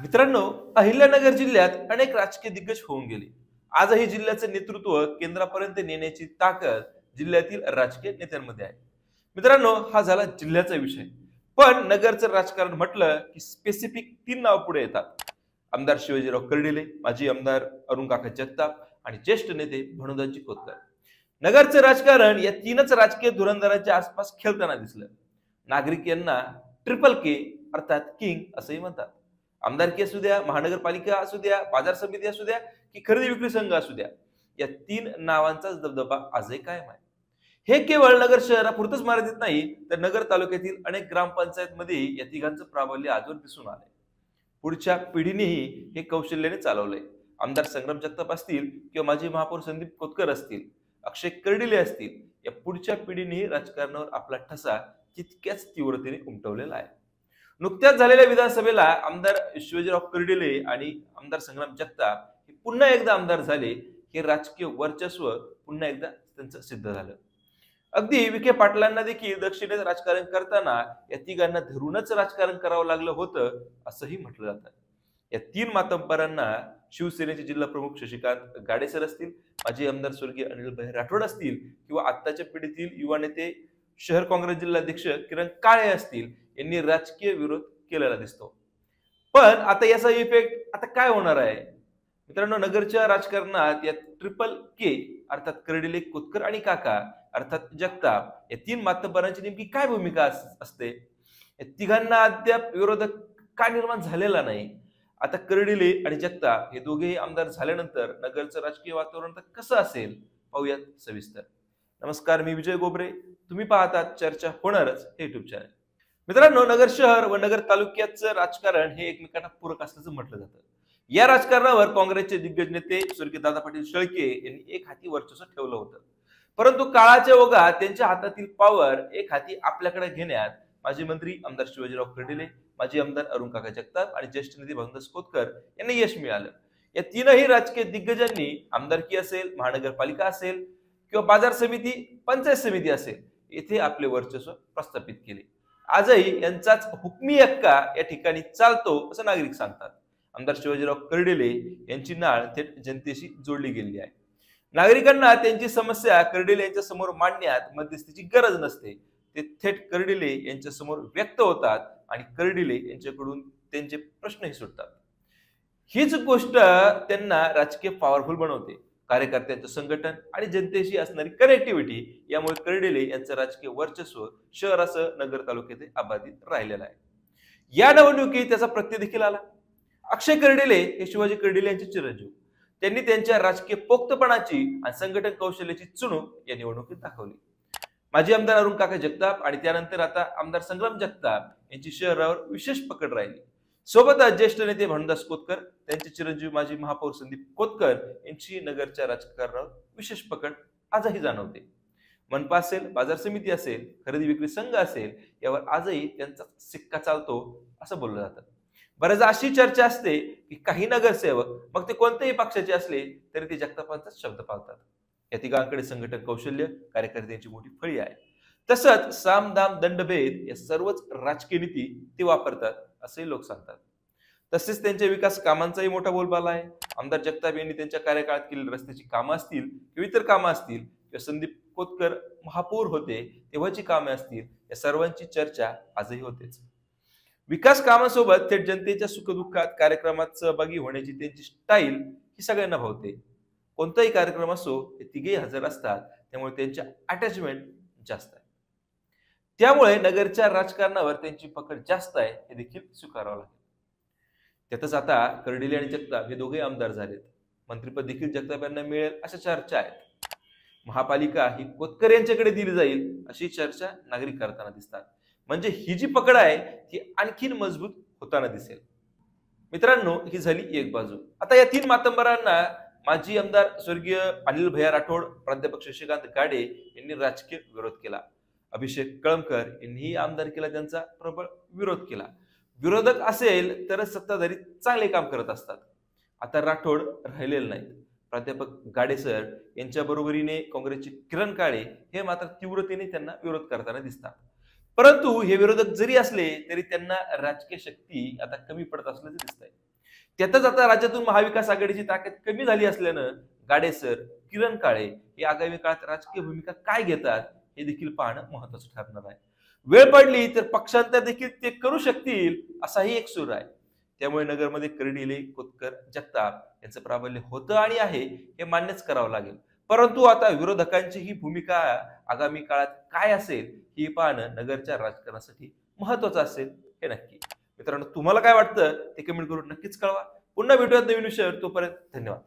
मित्रांनो, अहिल्यानगर जिल्ह्यात अनेक राजकीय दिग्गज होऊन गेले. आजही जिल्ह्याचे नेतृत्व केंद्रापर्यंत नेण्याची ताकद जिल्ह्यातील राजकीय नेत्यांमध्ये आहे. मित्रांनो, हा झाला जिल्ह्याचा विषय. पण नगरचं राजकारण म्हटलं की स्पेसिफिक 3 नाव पुढे येतात. आमदार शिवाजीराव कर्डिले, माजी आमदार अरुण काका जगताप आणि ज्येष्ठ नेते भानुदाजी खोतकर. नगरचं राजकारण या 3च राजकीय धुरंधरांच्या आसपास खेळताना दिसलं. नागरिक यांना ट्रिपल के अर्थात किंग असंही म्हणतात. आमदारकी असू द्या, महानगरपालिका असू द्या, बाजार समिती असू द्या की खरेदी विक्री संघ असू द्या, या 3 नावांचाच दबदबा आजही कायम आहे. हे केवळ नगर शहरापुरतच मर्यादित नाही, तर नगर तालुक्यातील अनेक ग्रामपंचायतमध्ये या तिघांचं प्राबल्य आजवर दिसून आलंय. पुढच्या पिढीनेही हे कौशल्याने चालवलंय. आमदार संग्राम जगताप असतील किंवा माजी महापौर संदीप कोतकर असतील, अक्षय कर्डिले असतील, या पुढच्या पिढीनेही राजकारणावर आपला ठसा तितक्याच तीव्रतेने उमटवलेला आहे. नुकत्याच झालेल्या विधानसभेला आमदार शिवाजीराव कर्डिले आणि आमदार संग्राम जगताप हे पुन्हा एकदा आमदार झाले. हे राजकीय वर्चस्व पुन्हा एकदा त्यांचं सिद्ध झालं. अगदी विखे पाटलांना देखील दक्षिणेत राजकारण करताना या तिघांना धरूनच राजकारण करावं लागलं होतं असंही म्हटलं जातं. या 3 मातब्बरांना शिवसेनेचे जिल्हा प्रमुख शशिकांत गाडेसर असतील, माजी आमदार स्वर्गीय अनिल राठोड असतील किंवा आत्ताच्या पिढीतील युवा नेते शहर काँग्रेस जिल्हाध्यक्ष किरण काळे असतील, यांनी राजकीय विरोध केलेला दिसतो. पण आता याचा इफेक्ट आता काय होणार आहे? मित्रांनो, नगरच्या राजकारणात या ट्रिपल के अर्थात कर्डिले, कोतकर आणि काका अर्थात जगताप या 3 मातब्बरांची नेमकी काय भूमिका असते? या तिघांना अद्याप विरोधक का निर्माण झालेला नाही? आता कर्डिले आणि जगताप हे दोघेही आमदार झाल्यानंतर नगरचं राजकीय वातावरण तर कसं असेल, पाहूयात सविस्तर. नमस्कार, मी विजय गोबरे. तुम्ही पाहतात चर्चा होणारच हे युट्यूब चॅनल. मित्रांनो, नगर शहर व नगर तालुक्याचं राजकारण हे एकमेकांना पूरक असल्याचं म्हटलं जातं. या राजकारणावर काँग्रेसचे दिग्गज नेते स्वर्गीय दादा पाटील शेळके यांनी एक हाती वर्चस्व ठेवलं होतं. परंतु काळाच्या ओघात त्यांच्या हातातील पॉवर एक हाती आपल्याकडे घेण्यात माजी मंत्री आमदार शिवाजीराव कर्डिले, माजी आमदार अरुण काका जगताप आणि ज्येष्ठ नेते भानुदास खोतकर यांना यश मिळालं. या 3ही राजकीय दिग्गजांनी आमदारकी असेल, महानगरपालिका असेल किंवा बाजार समिती, पंचायत समिती असेल, येथे आपले वर्चस्व प्रस्थापित केले. आजही यांचाच हुकमी हक्का या ठिकाणी चालतो असं नागरिक सांगतात. आमदार शिवाजीराव कर्डिले यांची नाळ थेट जनतेशी जोडली गेली आहे. नागरिकांना त्यांची समस्या कर्डिले यांच्या समोर मांडण्यात मध्यस्थीची गरज नसते. ते थेट कर्डिले यांच्या समोर व्यक्त होतात आणि कर्डिले यांच्याकडून त्यांचे प्रश्नही सुटतात. हीच गोष्ट त्यांना राजकीय पॉवरफुल बनवते. कार्यकर्त्यांचं संघटन आणि जनतेशी असणारी कनेक्टिव्हिटी यामुळे कर्डिले यांचं राजकीय वर्चस्व शहरासह नगर तालुक्यात अबाधित राहिलेलं आहे. या निवडणुकीत त्याचा प्रत्यय देखील आला. अक्षय कर्डिले हे शिवाजी कर्डिले यांचे चिरंजीव. त्यांनी त्यांच्या राजकीय पोक्तपणाची आणि संघटन कौशल्याची चुणूक या निवडणुकीत दाखवली. माजी आमदार अरुण काका जगताप आणि त्यानंतर आता आमदार संग्राम जगताप यांची शहरावर विशेष पकड राहिली. सोबतच ज्येष्ठ नेते भानुदास खोतकर, त्यांचे चिरंजीव माजी महापौर संदीप कोतकर यांची नगरच्या राजकारणावर विशेष पकड आजही जाणवते. मनपा असेल, बाजार समिती असेल, खरेदी विक्री संघ असेल, यावर आजही त्यांचा सिक्का चालतो असं बोललं जातं. बऱ्याचदा अशी चर्चा असते की काही नगरसेवक, मग ते कोणत्याही पक्षाचे असले तरी ते जगतापांचाच शब्द पाळतात. या तिघांकडे संघटन कौशल्य, कार्यकर्त्यांची मोठी फळी आहे. तसंच साम दाम दंडभेद या सर्वच राजकीय नीती ते वापरतात असे लोक सांगतात. तसेच त्यांच्या विकास कामांचाही मोठा बोलबाला आहे. आमदार जगताप यांनी त्यांच्या कार्यकाळात केलेली रस्त्याची कामं असतील किंवा इतर कामं असतील किंवा संदीप कोतकर महापौर होते तेव्हाची कामे असतील, या सर्वांची चर्चा आजही होतेच. विकास कामांसोबत थेट जनतेच्या सुखदुःखात कार्यक्रमात सहभागी होण्याची त्यांची स्टाईल ही सगळ्यांना भावते. कोणताही कार्यक्रम असो, ते तिघेही हजर असतात, त्यामुळे त्यांच्या अटॅचमेंट जास्त आहे. त्यामुळे नगरच्या राजकारणावर त्यांची पकड जास्त आहे हे देखील स्वीकारावं लागेल. त्यातच आता कर्डिले आणि जगताप हे दोघे आमदार झालेत. मंत्रिपद देखील जगताप यांना मिळेल अशा चर्चा आहेत. महापालिका ही कोतकर यांच्याकडे दिली जाईल अशी चर्चा नागरिक करताना दिसतात. म्हणजे ही जी पकड आहे ती आणखीन मजबूत होताना दिसेल. मित्रांनो, ही झाली एक बाजू. आता या 3 मातब्बरांना माजी आमदार स्वर्गीय अनिल राठोड, प्राध्यापक शशिकांत गाडे यांनी राजकीय विरोध केला. अभिषेक कळमकर यांनीही आमदारकीला त्यांचा प्रबळ विरोध केला. विरोधक असेल तर सत्ताधारी चांगले काम करत असतात. आता राठोड राहिलेले नाहीत. प्राध्यापक गाडेसर यांच्या बरोबरीने काँग्रेसचे किरण काळे हे मात्र तीव्रतेने त्यांना विरोध करताना दिसतात. परंतु हे विरोधक जरी असले तरी त्यांना राजकीय शक्ती आता कमी पडत असल्याचे दिसत आहे. त्यातच आता राज्यातून महाविकास आघाडीची ताकद कमी झाली असल्यानं गाडे सर, किरण काळे हे आगामी काळात राजकीय भूमिका काय घेतात हे देखील पाहणं महत्वाचं ठरणार आहे. वेळ पडली तर पक्षांतर देखील ते करू शकतील असाही एक सूर आहे. त्यामुळे नगरमध्ये कर्डिले, कोतकर, जगताप यांचं प्राबल्य होतं आणि आहे हे मान्यच करावं लागेल. परंतु आता विरोधकांची ही भूमिका आगामी काळात काय असेल ही पाहणं नगरच्या राजकारणासाठी महत्वाचं असेल हे नक्की. मित्रांनो, तुम्हाला काय वाटतं ते कमेंट करून नक्कीच कळवा. पुन्हा भेटूयात नवीन विषयावर. तोपर्यंत धन्यवाद.